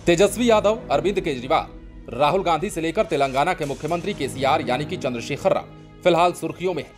तेजस्वी यादव, अरविंद केजरीवाल, राहुल गांधी से लेकर तेलंगाना के मुख्यमंत्री केसीआर यानी कि चंद्रशेखर राव फिलहाल सुर्खियों में हैं।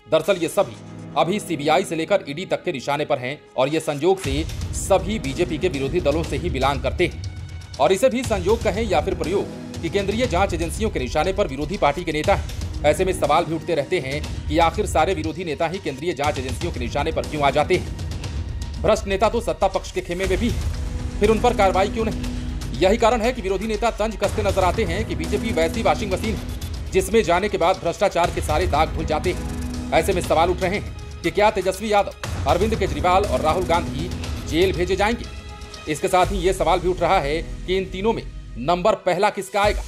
दरअसल ये सभी अभी सीबीआई से लेकर ईडी तक के निशाने पर हैं और ये संयोग से सभी बीजेपी के विरोधी दलों से ही बिलोंग करते हैं। और इसे भी संयोग कहें या फिर प्रयोग कि केंद्रीय जांच एजेंसियों के निशाने पर विरोधी पार्टी के नेता हैं। ऐसे में सवाल भी उठते रहते हैं कि आखिर सारे विरोधी नेता ही केंद्रीय जांच एजेंसियों के निशाने पर क्यों आ जाते हैं। भ्रष्ट नेता तो सत्ता पक्ष के खेमे में भी है, फिर उन पर कार्रवाई क्यों नहीं। यही कारण है कि विरोधी नेता तंज कसते नजर आते हैं कि बीजेपी वैसी वॉशिंग मशीन है जिसमें जाने के बाद भ्रष्टाचार के सारे दाग धुल जाते हैं। ऐसे में सवाल उठ रहे हैं कि क्या तेजस्वी यादव, अरविंद केजरीवाल और राहुल गांधी जेल भेजे जाएंगे। इसके साथ ही ये सवाल भी उठ रहा है कि इन तीनों में नंबर पहला किसका आएगा।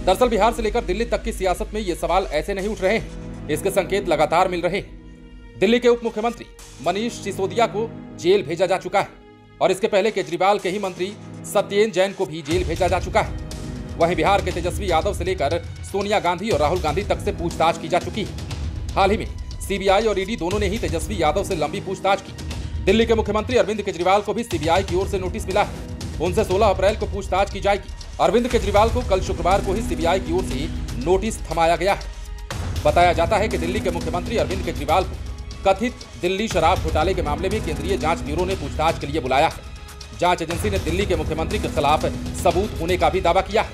दरअसल बिहार से लेकर दिल्ली तक की सियासत में ये सवाल ऐसे नहीं उठ रहे हैं, इसके संकेत लगातार मिल रहे हैं। दिल्ली के उप मुख्यमंत्री मनीष सिसोदिया को जेल भेजा जा चुका है और इसके पहले केजरीवाल के ही मंत्री सत्येंद्र जैन को भी जेल भेजा जा चुका है। वहीं बिहार के तेजस्वी यादव से लेकर सोनिया गांधी और राहुल गांधी तक से पूछताछ की जा चुकी है। हाल ही में सीबीआई और ईडी दोनों ने ही तेजस्वी यादव से लंबी पूछताछ की। दिल्ली के मुख्यमंत्री अरविंद केजरीवाल को भी सीबीआई की ओर से नोटिस मिला है, उनसे 16 अप्रैल को पूछताछ की जाएगी। अरविंद केजरीवाल को कल शुक्रवार को ही सीबीआई की ओर से नोटिस थमाया गया है। बताया जाता है कि दिल्ली के मुख्यमंत्री अरविंद केजरीवाल को कथित दिल्ली शराब घोटाले के मामले में केंद्रीय जांच ब्यूरो ने पूछताछ के लिए बुलाया है। जांच एजेंसी ने दिल्ली के मुख्यमंत्री के खिलाफ सबूत होने का भी दावा किया है।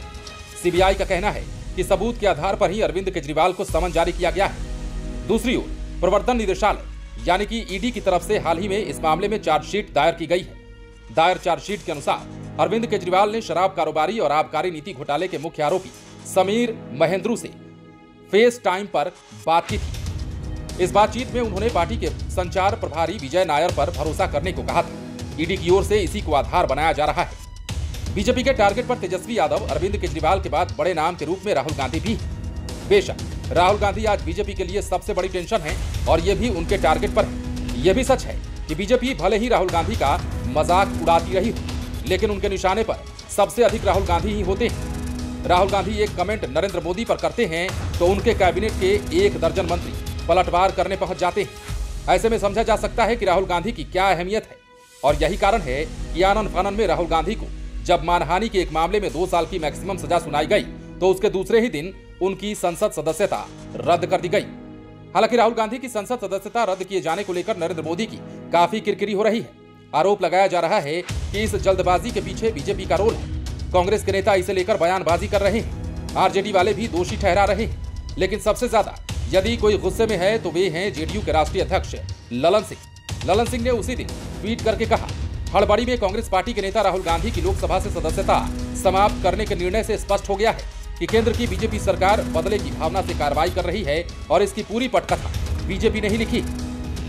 सीबीआई का कहना है कि सबूत के आधार पर ही अरविंद केजरीवाल को समन जारी किया गया है। दूसरी ओर प्रवर्तन निदेशालय यानी कि ईडी की तरफ से हाल ही में इस मामले में चार्जशीट दायर की गई है। दायर चार्जशीट के अनुसार अरविंद केजरीवाल ने शराब कारोबारी और आबकारी नीति घोटाले के मुख्य आरोपी समीर महेंद्रू से फेस टाइम पर बात की थी। इस बातचीत में उन्होंने पार्टी के संचार प्रभारी विजय नायर पर भरोसा करने को कहा था। ईडी की ओर से इसी को आधार बनाया जा रहा है। बीजेपी के टारगेट पर तेजस्वी यादव, अरविंद केजरीवाल के बाद बड़े नाम के रूप में राहुल गांधी भी है। बेशक राहुल गांधी आज बीजेपी के लिए सबसे बड़ी टेंशन है और ये भी उनके टारगेट पर है। यह भी सच है कि बीजेपी भले ही राहुल गांधी का मजाक उड़ाती रही हो, लेकिन उनके निशाने पर सबसे अधिक राहुल गांधी ही होते हैं। राहुल गांधी एक कमेंट नरेंद्र मोदी पर करते हैं तो उनके कैबिनेट के 1 दर्जन मंत्री पलटवार करने पहुंच जाते हैं। ऐसे में समझा जा सकता है कि राहुल गांधी की क्या अहमियत है और यही कारण है कि आनन फानन में राहुल गांधी को जब मानहानि के एक मामले में 2 साल की मैक्सिमम सजा सुनाई गई तो उसके दूसरे ही दिन उनकी संसद सदस्यता रद्द कर दी गई। हालांकि राहुल गांधी की संसद सदस्यता रद्द किए जाने को लेकर नरेंद्र मोदी की काफी किरकिरी हो रही है। आरोप लगाया जा रहा है कि इस जल्दबाजी के पीछे बीजेपी का रोल है। कांग्रेस के नेता इसे लेकर बयानबाजी कर रहे हैं, आरजेडी वाले भी दोषी ठहरा रहे हैं। लेकिन सबसे ज्यादा यदि कोई गुस्से में है तो वे हैं जेडीयू के राष्ट्रीय अध्यक्ष ललन सिंह। ललन सिंह ने उसी दिन ट्वीट करके कहा, हड़बड़ी में कांग्रेस पार्टी के नेता राहुल गांधी की लोकसभा से सदस्यता समाप्त करने के निर्णय से स्पष्ट हो गया है कि केंद्र की बीजेपी सरकार बदले की भावना से कार्रवाई कर रही है और इसकी पूरी पटकथा बीजेपी ने ही लिखी।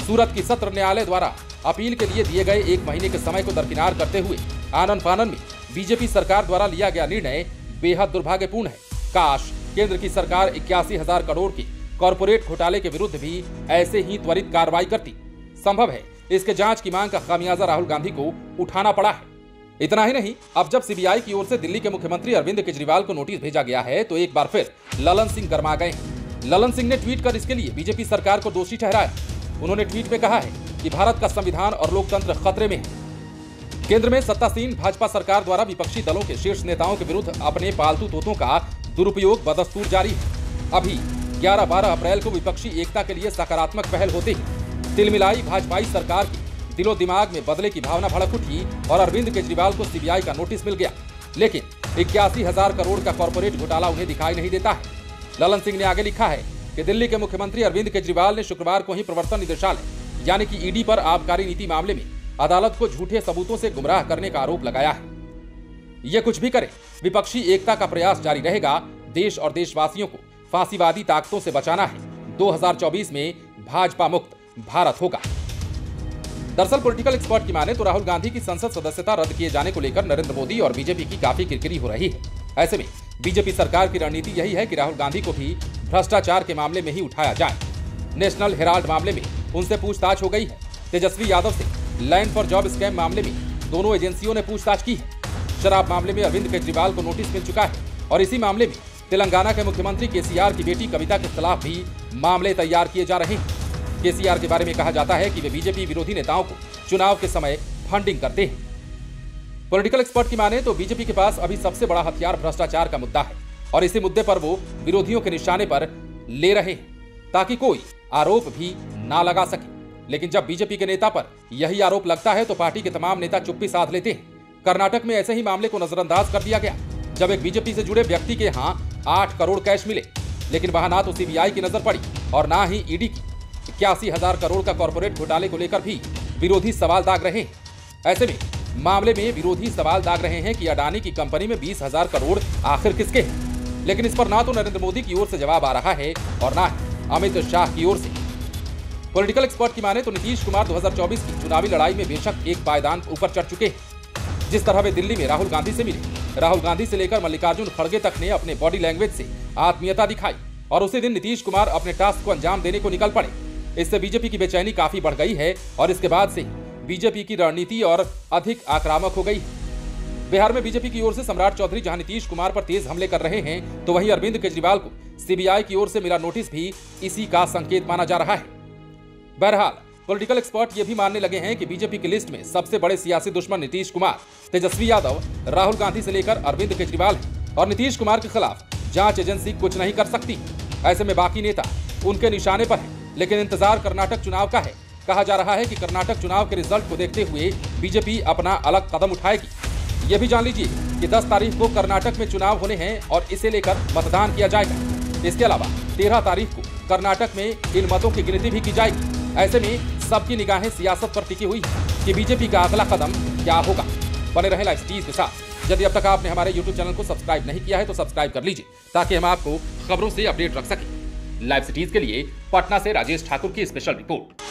सूरत की सत्र न्यायालय द्वारा अपील के लिए दिए गए 1 महीने के समय को दरकिनार करते हुए आनन फानन में बीजेपी सरकार द्वारा लिया गया निर्णय बेहद दुर्भाग्यपूर्ण है। काश केंद्र की सरकार 81,000 करोड़ के कॉर्पोरेट घोटाले के विरुद्ध भी ऐसे ही त्वरित कार्रवाई करती। संभव है इसके जांच की मांग का खामियाजा राहुल गांधी को उठाना पड़ा है। इतना ही नहीं, अब जब सीबीआई की ओर से दिल्ली के मुख्यमंत्री अरविंद केजरीवाल को नोटिस भेजा गया है तो एक बार फिर ललन सिंह गरमा गए हैं। ललन सिंह ने ट्वीट कर इसके लिए बीजेपी सरकार को दोषी ठहराया। उन्होंने ट्वीट में कहा है कि भारत का संविधान और लोकतंत्र खतरे में है। केंद्र में सत्तासीन भाजपा सरकार द्वारा विपक्षी दलों के शीर्ष नेताओं के विरुद्ध अपने पालतू तोतों का दुरुपयोग बदस्तूर जारी है। अभी 11-12 अप्रैल को विपक्षी एकता के लिए सकारात्मक पहल होते ही तिलमिलाई भाजपाई सरकार की दिलो दिमाग में बदले की भावना भड़क उठी और अरविंद केजरीवाल को सीबीआई का नोटिस मिल गया। लेकिन 81,000 करोड़ का कॉर्पोरेट घोटाला उन्हें दिखाई नहीं देता है। ललन सिंह ने आगे लिखा है कि दिल्ली के मुख्यमंत्री अरविंद केजरीवाल ने शुक्रवार को ही प्रवर्तन निदेशालय यानी कि ईडी पर आबकारी नीति मामले में अदालत को झूठे सबूतों से गुमराह करने का आरोप लगाया है। ये कुछ भी करे, विपक्षी एकता का प्रयास जारी रहेगा। देश और देशवासियों को फांसीवादी ताकतों से बचाना है। 2024 में भाजपा मुक्त भारत होगा। दरअसल पॉलिटिकल एक्सपर्ट की माने तो राहुल गांधी की संसद सदस्यता रद्द किए जाने को लेकर नरेंद्र मोदी और बीजेपी की काफी किरकिरी हो रही है। ऐसे में बीजेपी सरकार की रणनीति यही है कि राहुल गांधी को भी भ्रष्टाचार के मामले में ही उठाया जाए। नेशनल हेराल्ड मामले में उनसे पूछताछ हो गई है। तेजस्वी यादव से लैंड फॉर जॉब स्कैम मामले में दोनों एजेंसियों ने पूछताछ की है। शराब मामले में अरविंद केजरीवाल को नोटिस मिल चुका है और इसी मामले में तेलंगाना के मुख्यमंत्री केसीआर की बेटी कविता के खिलाफ भी मामले तैयार किए जा रहे हैं। केसीआर के बारे में कहा जाता है कि वे बीजेपी विरोधी नेताओं को चुनाव के समय फंडिंग करते हैं। पॉलिटिकल एक्सपर्ट की माने तो बीजेपी के पास अभी सबसे बड़ा हथियार भ्रष्टाचार का मुद्दा है और इसी मुद्दे पर वो विरोधियों के निशाने पर ले रहे हैं ताकि कोई आरोप भी ना लगा सके। लेकिन जब बीजेपी के नेता पर यही आरोप लगता है तो पार्टी के तमाम नेता चुप्पी साध लेते हैं। कर्नाटक में ऐसे ही मामले को नजरअंदाज कर दिया गया जब एक बीजेपी से जुड़े व्यक्ति के यहाँ 8 करोड़ कैश मिले, लेकिन वहां ना तो सीबीआई की नजर पड़ी और ना ही ईडी की। 81,000 करोड़ का कॉर्पोरेट घोटाले को लेकर भी विरोधी सवाल दाग रहे हैं। ऐसे में मामले में विरोधी सवाल दाग रहे हैं कि अडानी की कंपनी में 20,000 करोड़ आखिर किसके हैं। लेकिन इस पर ना तो नरेंद्र मोदी की ओर से जवाब आ रहा है और ना ही अमित शाह की ओर से। पॉलिटिकल एक्सपर्ट की माने तो नीतीश कुमार 2024 की चुनावी लड़ाई में बेशक एक पायदान ऊपर चढ़ चुके हैं। जिस तरह वे दिल्ली में राहुल गांधी से मिले, राहुल गांधी से लेकर मल्लिकार्जुन खड़गे तक ने अपने बॉडी लैंग्वेज से आत्मीयता दिखाई और उसी दिन नीतीश कुमार अपने टास्क को अंजाम देने को निकल पड़े। इससे बीजेपी की बेचैनी काफी बढ़ गई है और इसके बाद से बीजेपी की रणनीति और अधिक आक्रामक हो गई है। बिहार में बीजेपी की ओर से सम्राट चौधरी जहां नीतीश कुमार पर तेज हमले कर रहे हैं, तो वहीं अरविंद केजरीवाल को सीबीआई की ओर से मिला नोटिस भी इसी का संकेत माना जा रहा है। बहरहाल पॉलिटिकल एक्सपर्ट ये भी मानने लगे हैं कि बीजेपी की लिस्ट में सबसे बड़े सियासी दुश्मन नीतीश कुमार, तेजस्वी यादव, राहुल गांधी से लेकर अरविंद केजरीवाल है और नीतीश कुमार के खिलाफ जांच एजेंसी कुछ नहीं कर सकती। ऐसे में बाकी नेता उनके निशाने पर है। लेकिन इंतजार कर्नाटक चुनाव का है। कहा जा रहा है कि कर्नाटक चुनाव के रिजल्ट को देखते हुए बीजेपी अपना अलग कदम उठाएगी। ये भी जान लीजिए कि 10 तारीख को कर्नाटक में चुनाव होने हैं और इसे लेकर मतदान किया जाएगा। इसके अलावा 13 तारीख को कर्नाटक में इन मतों की गिनती भी की जाएगी। ऐसे में सबकी निगाहें सियासत पर टिकी हुई है कि बीजेपी का अगला कदम क्या होगा। बने रहें लाइव सिटीज के साथ। यदि अब तक आपने हमारे YouTube चैनल को सब्सक्राइब नहीं किया है तो सब्सक्राइब कर लीजिए ताकि हम आपको खबरों से अपडेट रख सकें। लाइव सिटीज के लिए पटना से राजेश ठाकुर की स्पेशल रिपोर्ट।